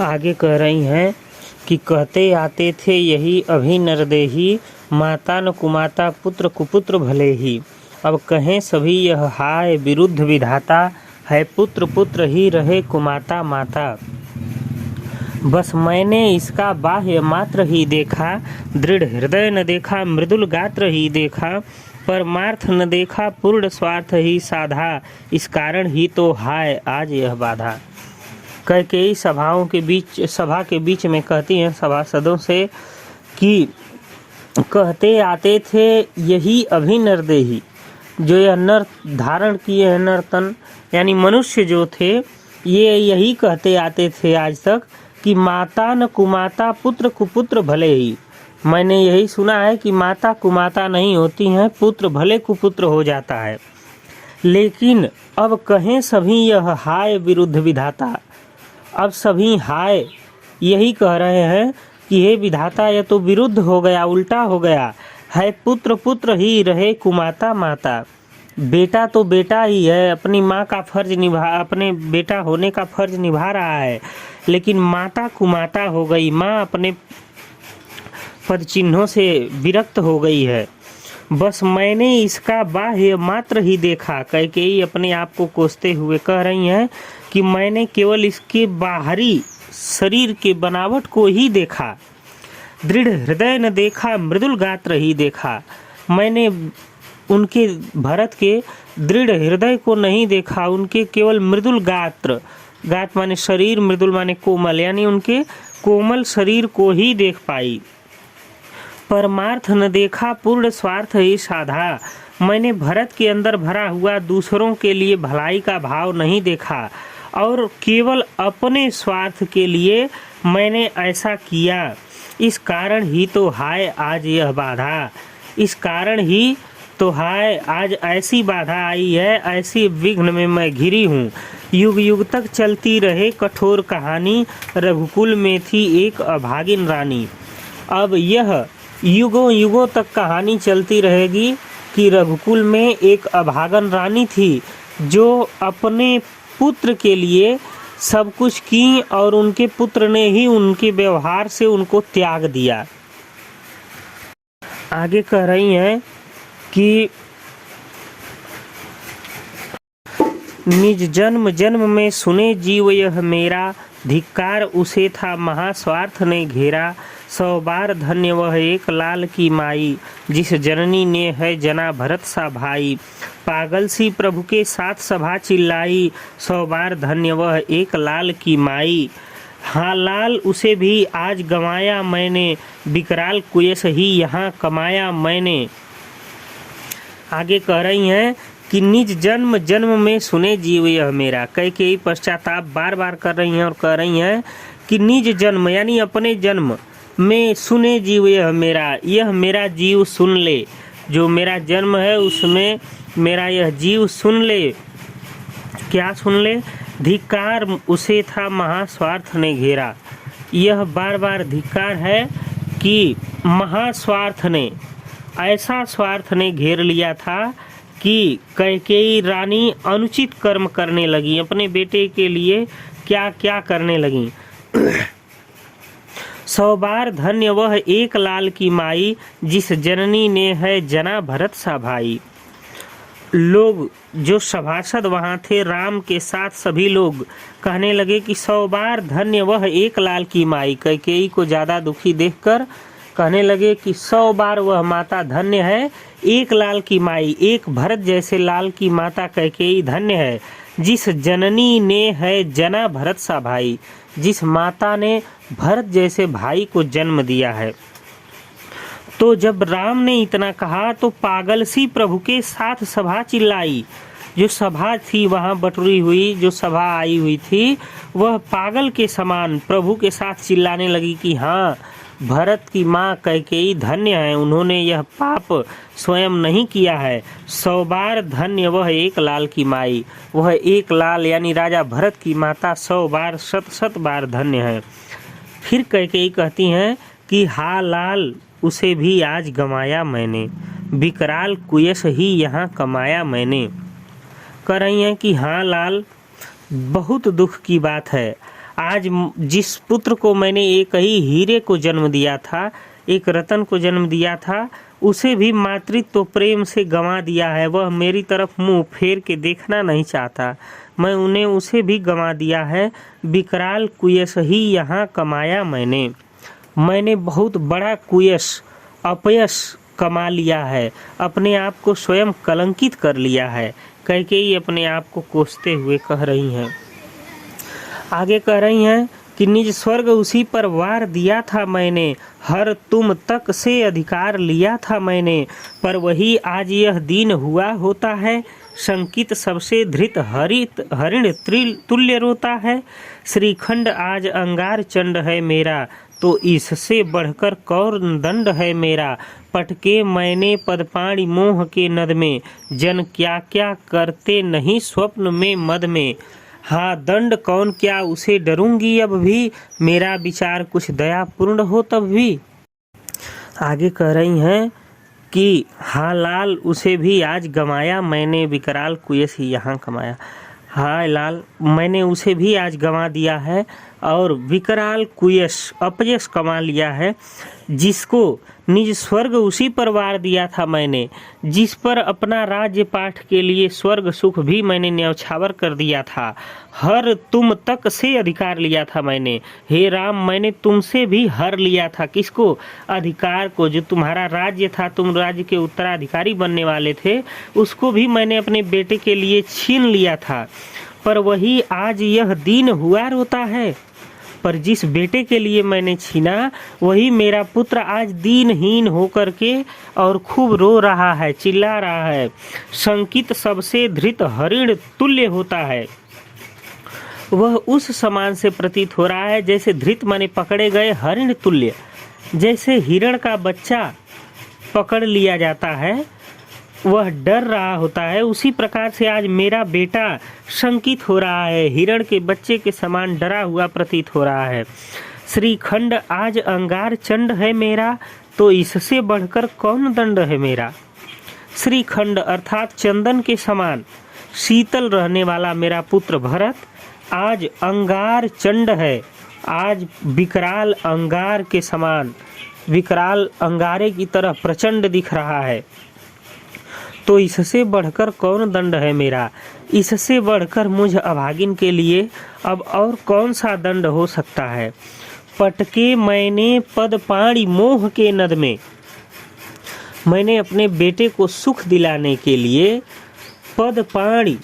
आगे कह रही हैं कि कहते आते थे यही अभी नरदेही, माता न कुमाता पुत्र कुपुत्र भले ही। अब कहें सभी यह हाय विरुद्ध विधाता, है पुत्र पुत्र ही रहे कुमाता माता। बस मैंने इसका बाह्य मात्र ही देखा, दृढ़ हृदय न देखा मृदुल गात्र ही देखा, परमार्थ न देखा पूर्ण स्वार्थ ही साधा, इस कारण ही तो हाय आज यह बाधा। कई सभा के बीच में कहती हैं सभासदों से कि कहते आते थे यही अभी नरदेही, जो यह नर धारण किए हैं नर्तन यानी मनुष्य जो थे ये यही कहते आते थे आज तक कि माता न कुमाता पुत्र कुपुत्र भले ही। मैंने यही सुना है कि माता कुमाता नहीं होती हैं, पुत्र भले कुपुत्र हो जाता है। लेकिन अब कहें सभी यह हाय विरुद्ध विधाता, अब सभी हाय यही कह रहे हैं कि हे विधाता यह तो विरुद्ध हो गया, उल्टा हो गया है। पुत्र पुत्र ही रहे कुमाता माता, बेटा तो बेटा ही है, अपनी माँ का फर्ज अपने बेटा होने का फर्ज निभा रहा है, लेकिन माता कुमाता हो गई, माँ अपने पद चिन्हों से विरक्त हो गई है। बस मैंने इसका बाह्य मात्र ही देखा, कैकेयी अपने आप को कोसते हुए कह रही हैं कि मैंने केवल इसके बाहरी शरीर के बनावट को ही देखा, दृढ़ हृदय न देखा मृदुल गात्र ही देखा। मैंने उनके भरत के दृढ़ हृदय को नहीं देखा, उनके केवल मृदुल गात्र, गात माने शरीर, मृदुल माने कोमल, यानी उनके कोमल शरीर को ही देख पाई। परमार्थ न देखा पूर्ण स्वार्थ ही साधा, मैंने भरत के अंदर भरा हुआ दूसरों के लिए भलाई का भाव नहीं देखा और केवल अपने स्वार्थ के लिए मैंने ऐसा किया। इस कारण ही तो हाय आज यह बाधा, इस कारण ही तो हाय आज ऐसी बाधा आई है, ऐसी विघ्न में मैं घिरी हूँ। युग युग तक चलती रहे कठोर कहानी, रघुकुल में थी एक अभागिन रानी। अब यह युगों युगों तक कहानी चलती रहेगी कि रघुकुल में एक अभागन रानी थी जो अपने पुत्र के लिए सब कुछ की और उनके पुत्र ने ही उनके व्यवहार से उनको त्याग दिया। आगे कह रही हैं कि निज जन्म जन्म में सुने जीव यह मेरा, धिक्कार उसे था महास्वार्थ ने घेरा। 100 बार धन्य वह एक लाल की माई, जिस जननी ने है जना भरत सा भाई। पागल सी प्रभु के साथ सभा चिल्लाई, 100 बार धन्य वह एक लाल की माई। हाँ लाल उसे भी आज गंवाया मैंने, विकराल कुयस ही यहाँ कमाया मैंने। आगे कह रही हैं कि निज जन्म जन्म में सुने जीव यह मेरा। कैकेयी पश्चाताप बार बार कर रही हैं और कह रही हैं कि निज जन्म यानी अपने जन्म में सुने जीव यह मेरा जीव सुन ले, जो मेरा जन्म है उसमें मेरा यह जीव सुन ले। क्या सुन ले? धिक्कार उसे था महास्वार्थ ने घेरा। यह बार बार धिक्कार है कि महास्वार्थ ने, ऐसा स्वार्थ ने घेर लिया था कि कैकेयी रानी अनुचित कर्म करने लगी, अपने बेटे के लिए क्या क्या करने लगी। 100 बार धन्य वह एक लाल की माई, जिस जननी ने है जना भरत सा भाई। लोग जो सभासद वहाँ थे राम के साथ सभी लोग कहने लगे कि 100 बार धन्य वह एक लाल की माई। कैकेयी को ज़्यादा दुखी देखकर कहने लगे कि 100 बार वह माता धन्य है, एक लाल की माई, एक भरत जैसे लाल की माता कैकेयी धन्य है, जिस जननी ने है जना भरत सा भाई, जिस माता ने भरत जैसे भाई को जन्म दिया है। तो जब राम ने इतना कहा तो पागल सी प्रभु के साथ सभा चिल्लाई। जो सभा थी वहाँ बटुरी हुई, जो सभा आई हुई थी वह पागल के समान प्रभु के साथ चिल्लाने लगी कि हाँ भरत की माँ कैकेयी धन्य है, उन्होंने यह पाप स्वयं नहीं किया है। 100 बार धन्य वह एक लाल की माई, वह एक लाल यानी राजा भरत की माता 100 बार शत बार धन्य है। फिर कैकेयी कहती हैं कि हा लाल उसे भी आज गंवाया मैंने, विकराल कुयस ही यहाँ कमाया मैंने। कह रही हैं कि हाँ लाल बहुत दुख की बात है, आज जिस पुत्र को मैंने एक ही हीरे को जन्म दिया था, एक रतन को जन्म दिया था, उसे भी मातृत्व प्रेम से गंवा दिया है। वह मेरी तरफ मुंह फेर के देखना नहीं चाहता। मैं उन्हें उसे भी गंवा दिया है। विकराल कुयस ही यहाँ कमाया मैंने बहुत बड़ा कुयस अपयश कमा लिया है। अपने आप को स्वयं कलंकित कर लिया है। कैकेयी अपने आप को कोसते हुए कह रही हैं। आगे कह रही हैं कि निज स्वर्ग उसी पर वार दिया था मैंने, हर तुम तक से अधिकार लिया था मैंने, पर वही आज यह दीन हुआ होता है। शंकित सबसे धृत हरिण तुल्य रोता है। श्रीखंड आज अंगार चंड है मेरा, तो इससे बढ़कर कौन दंड है मेरा। पटके मैंने पदपाणि मोह के नद में, जन क्या क्या करते नहीं स्वप्न में मद में। हाँ दंड कौन क्या उसे डरूंगी अब भी, मेरा विचार कुछ दयापूर्ण हो तब भी। आगे कह रही हैं कि हाँ लाल उसे भी आज गंवाया मैंने, विकराल कुयस ही यहाँ कमाया। हाँ लाल मैंने उसे भी आज गंवा दिया है और विकराल कुयस अपयश कमा लिया है। जिसको निज स्वर्ग उसी पर वार दिया था मैंने, जिस पर अपना राज्य पाठ के लिए स्वर्ग सुख भी मैंने न्यौछावर कर दिया था। हर तुम तक से अधिकार लिया था मैंने। हे राम मैंने तुमसे भी हर लिया था। किसको? अधिकार को। जो तुम्हारा राज्य था, तुम राज्य के उत्तराधिकारी बनने वाले थे, उसको भी मैंने अपने बेटे के लिए छीन लिया था। पर वही आज यह दीन हुआ रोता है। पर जिस बेटे के लिए मैंने छीना, वही मेरा पुत्र आज दीनहीन होकर के और खूब रो रहा है, चिल्ला रहा है। शंकित सबसे धृत हरिण तुल्य होता है। वह उस समान से प्रतीत हो रहा है जैसे धृत माने पकड़े गए हरिण तुल्य, जैसे हिरण का बच्चा पकड़ लिया जाता है, वह डर रहा होता है। उसी प्रकार से आज मेरा बेटा शंकित हो रहा है, हिरण के बच्चे के समान डरा हुआ प्रतीत हो रहा है। श्रीखंड आज अंगार चंड है मेरा, तो इससे बढ़कर कौन दंड है मेरा। श्रीखंड अर्थात चंदन के समान शीतल रहने वाला मेरा पुत्र भरत आज अंगार चंड है। आज विकराल अंगार के समान, विकराल अंगारे की तरह प्रचंड दिख रहा है। तो इससे बढ़कर कौन दंड है मेरा। इससे बढ़कर मुझ अभागिन के लिए अब और कौन सा दंड हो सकता है। पटके मैंने पदपाणि मोह के नद में, मैंने अपने बेटे को सुख दिलाने के लिए पदपाणि,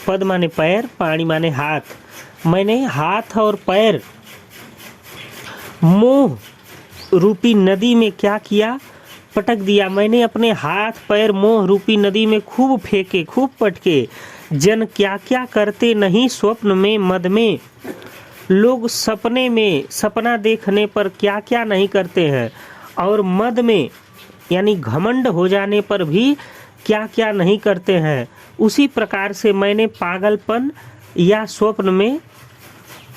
पद माने पैर, पाणी माने हाथ, मैंने हाथ और पैर मोह रूपी नदी में क्या किया, पटक दिया। मैंने अपने हाथ पैर मोह रूपी नदी में खूब फेंके, खूब पटके। जन क्या क्या करते नहीं स्वप्न में मद में। लोग सपने में, सपना देखने पर क्या क्या नहीं करते हैं, और मद में यानी घमंड हो जाने पर भी क्या क्या नहीं करते हैं। उसी प्रकार से मैंने पागलपन या स्वप्न में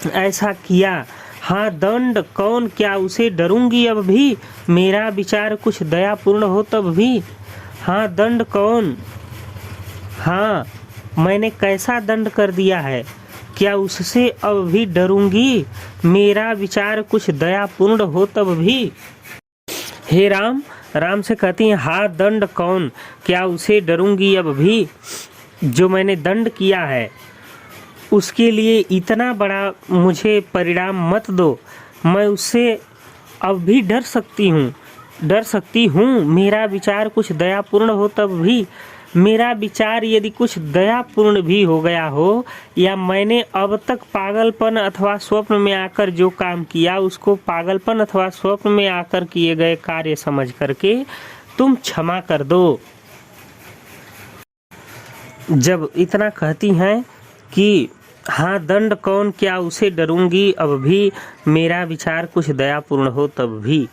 ऐसा किया। हाँ दंड कौन क्या उसे डरूंगी अब भी, मेरा विचार कुछ दयापूर्ण हो तब भी। हाँ दंड कौन, हाँ मैंने कैसा दंड कर दिया है, क्या उससे अब भी डरूंगी, मेरा विचार कुछ दयापूर्ण हो तब भी। हे राम, राम से कहती हैं हाँ दंड कौन, क्या उसे डरूंगी अब भी। जो मैंने दंड किया है उसके लिए इतना बड़ा मुझे परिणाम मत दो। मैं उससे अब भी डर सकती हूँ। मेरा विचार कुछ दयापूर्ण हो तब भी। मेरा विचार यदि कुछ दयापूर्ण भी हो गया हो, या मैंने अब तक पागलपन अथवा स्वप्न में आकर जो काम किया उसको पागलपन अथवा स्वप्न में आकर किए गए कार्य समझ करके तुम क्षमा कर दो। जब इतना कहती हैं कि हाँ दंड कौन क्या उसे डरूंगी अब भी, मेरा विचार कुछ दयापूर्ण हो तब भी।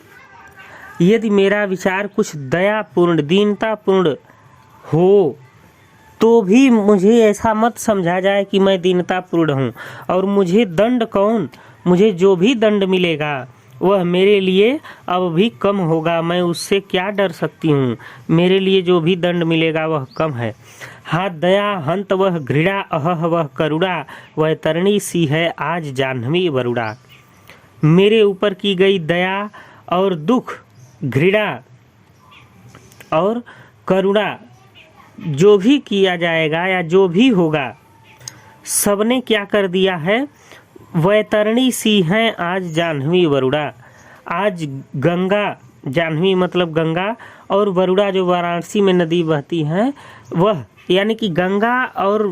यदि मेरा विचार कुछ दयापूर्ण दीनतापूर्ण हो तो भी मुझे ऐसा मत समझा जाए कि मैं दीनतापूर्ण हूँ। और मुझे दंड कौन, मुझे जो भी दंड मिलेगा वह मेरे लिए अब भी कम होगा। मैं उससे क्या डर सकती हूँ, मेरे लिए जो भी दंड मिलेगा वह कम है। हा दया हंत वह घृणा अहह वह करुणा, वैतरणी सी है आज जाह्नवी वरुणा। मेरे ऊपर की गई दया और दुख, घृणा और करुणा जो भी किया जाएगा या जो भी होगा, सबने क्या कर दिया है, वैतरणी सी हैं आज जाह्नवी वरुणा। आज गंगा, जाह्नवी मतलब गंगा, और वरुणा जो वाराणसी में नदी बहती है वह, यानी कि गंगा और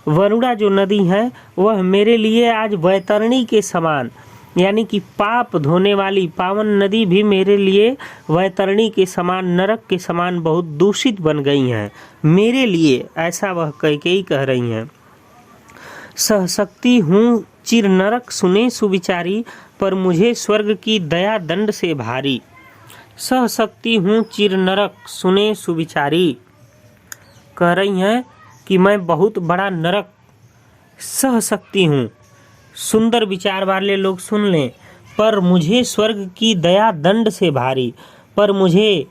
वरुणा जो नदी है वह मेरे लिए आज वैतरणी के समान, यानी कि पाप धोने वाली पावन नदी भी मेरे लिए वैतरणी के समान, नरक के समान बहुत दूषित बन गई हैं मेरे लिए, ऐसा वह कैकेयी कह रही हैं। सहशक्ति हूँ चिर नरक सुने सुविचारी, पर मुझे स्वर्ग की दया दंड से भारी। सहशक्ति हूँ चिर नरक सुने सुविचारी, कह रही हैं कि मैं बहुत बड़ा नरक सह सकती हूँ, सुंदर विचार वाले लोग सुन लें, पर मुझे स्वर्ग की दया दंड से भारी, पर मुझे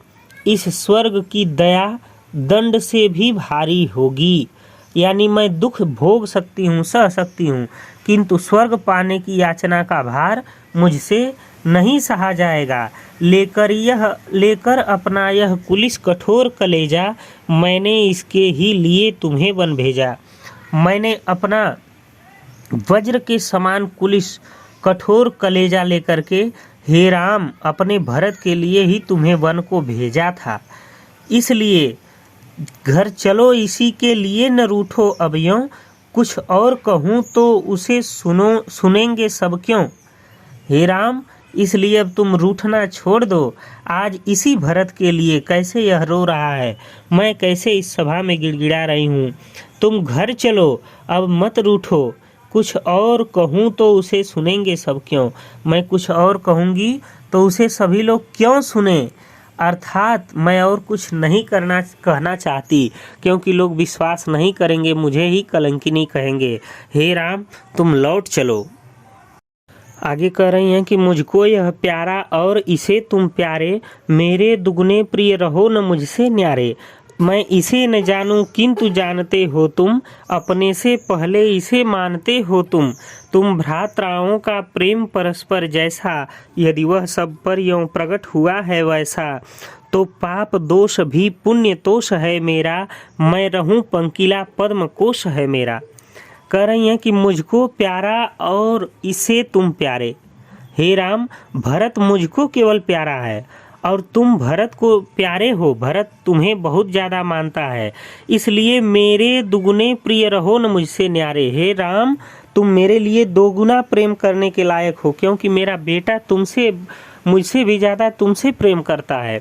इस स्वर्ग की दया दंड से भी भारी होगी। यानी मैं दुख भोग सकती हूँ, सह सकती हूँ, किंतु स्वर्ग पाने की याचना का भार मुझसे नहीं सहा जाएगा। लेकर अपना यह कुलिस कठोर कलेजा, मैंने इसके ही लिए तुम्हें वन भेजा। मैंने अपना वज्र के समान कुलिस कठोर कलेजा लेकर के हे राम अपने भरत के लिए ही तुम्हें वन को भेजा था। इसलिए घर चलो इसी के लिए न रूठो अब यों, कुछ और कहूँ तो उसे सुनेंगे सब क्यों। हे राम इसलिए अब तुम रूठना छोड़ दो, आज इसी भरत के लिए कैसे यह रो रहा है, मैं कैसे इस सभा में गिड़गिड़ा रही हूँ। तुम घर चलो अब मत रूठो, कुछ और कहूँ तो उसे सुनेंगे सब क्यों। मैं कुछ और कहूँगी तो उसे सभी लोग क्यों सुने, अर्थात मैं और कुछ नहीं कहना चाहती, क्योंकि लोग विश्वास नहीं करेंगे, मुझे ही कलंकिनी कहेंगे। हे राम तुम लौट चलो। आगे कह रही हैं कि मुझको यह प्यारा और इसे तुम प्यारे, मेरे दुगने प्रिय रहो न मुझसे न्यारे। मैं इसे न जानूं किंतु जानते हो तुम, अपने से पहले इसे मानते हो तुम। तुम भ्रात्राओं का प्रेम परस्पर जैसा, यदि वह सब पर यों प्रकट हुआ है वैसा, तो पाप दोष भी पुण्य तोष है मेरा, मैं रहूं पंकिला पद्म कोश है मेरा। कह रही हैं कि मुझको प्यारा और इसे तुम प्यारे। हे राम भरत मुझको केवल प्यारा है और तुम भरत को प्यारे हो, भरत तुम्हें बहुत ज़्यादा मानता है, इसलिए मेरे दुगुने प्रिय रहो न मुझसे न्यारे। हे राम तुम मेरे लिए दोगुना प्रेम करने के लायक हो, क्योंकि मेरा बेटा तुमसे मुझसे भी ज़्यादा तुमसे प्रेम करता है,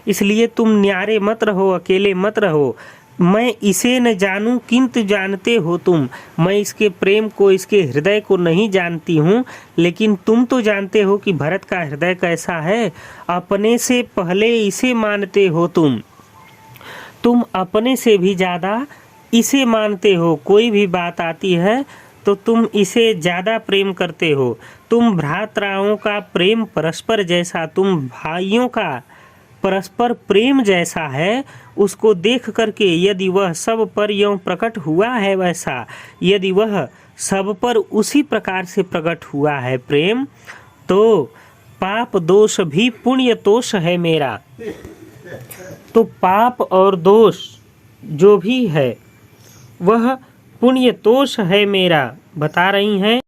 इसलिए तुम न्यारे मत रहो, अकेले मत रहो। मैं इसे न जानूं किंतु जानते हो तुम, मैं इसके प्रेम को, इसके हृदय को नहीं जानती हूँ, लेकिन तुम तो जानते हो कि भरत का हृदय कैसा है। अपने से पहले इसे मानते हो तुम अपने से भी ज़्यादा इसे मानते हो। कोई भी बात आती है तो तुम इसे ज़्यादा प्रेम करते हो। तुम भ्रात्राओं का प्रेम परस्पर जैसा, तुम भाइयों का परस्पर प्रेम जैसा है, उसको देख करके यदि वह सब पर यों प्रकट हुआ है वैसा, यदि वह सब पर उसी प्रकार से प्रकट हुआ है प्रेम, तो पाप दोष भी पुण्य तोष है मेरा। तो पाप और दोष जो भी है वह पुण्य तोष है मेरा, बता रही हैं,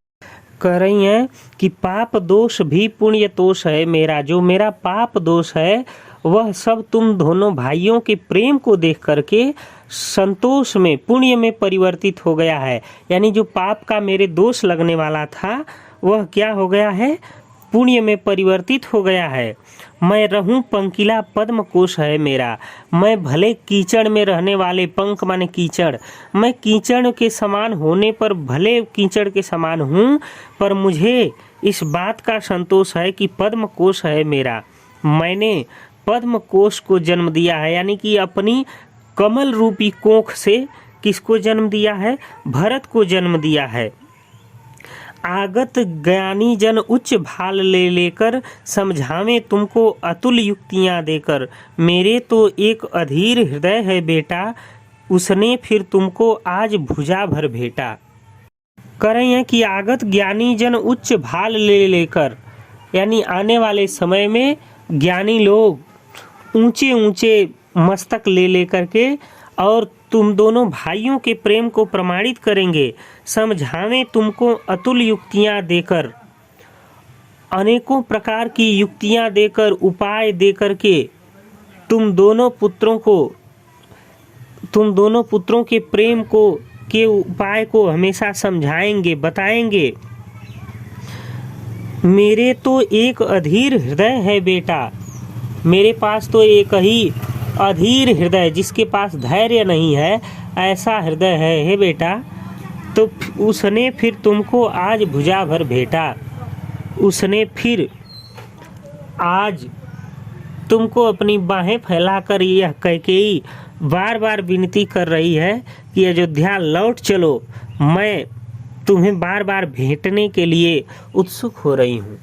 कह रही हैं कि पाप दोष भी पुण्य तोष है मेरा। जो मेरा पाप दोष है वह सब तुम दोनों भाइयों के प्रेम को देख करके संतोष में, पुण्य में परिवर्तित हो गया है। यानी जो पाप का मेरे दोष लगने वाला था वह क्या हो गया है, पुण्य में परिवर्तित हो गया है। मैं रहूं पंकिला पद्म कोश है मेरा। मैं भले कीचड़ में रहने वाले, पंख माने कीचड़, मैं कीचड़ के समान होने पर भले कीचड़ के समान हूँ, पर मुझे इस बात का संतोष है कि पद्म कोश है मेरा। मैंने पद्म कोश को जन्म दिया है, यानी कि अपनी कमल रूपी कोख से किसको जन्म दिया है, भरत को जन्म दिया है। आगत ज्ञानी जन उच्च भाल ले लेकर, समझावे तुमको अतुल युक्तियाँ देकर। मेरे तो एक अधीर हृदय है बेटा, उसने फिर तुमको आज भुजा भर भेटा। कह रहे हैं कि आगत ज्ञानी जन उच्च भाल ले लेकर, यानी आने वाले समय में ज्ञानी लोग ऊंचे ऊंचे मस्तक ले लेकर के और तुम दोनों भाइयों के प्रेम को प्रमाणित करेंगे। समझावें तुमको अतुल युक्तियां देकर, अनेकों प्रकार की युक्तियां देकर, उपाय देकर के तुम दोनों पुत्रों के प्रेम को के उपाय को हमेशा समझाएंगे, बताएंगे। मेरे तो एक अधीर हृदय है बेटा, मेरे पास तो एक ही अधीर हृदय, जिसके पास धैर्य नहीं है, ऐसा हृदय है हे बेटा। तो उसने फिर तुमको आज भुजा भर भेटा। उसने फिर आज तुमको अपनी बाहें फैलाकर यह कैकेयी बार बार विनती कर रही है कि अयोध्या लौट चलो, मैं तुम्हें बार बार भेंटने के लिए उत्सुक हो रही हूँ।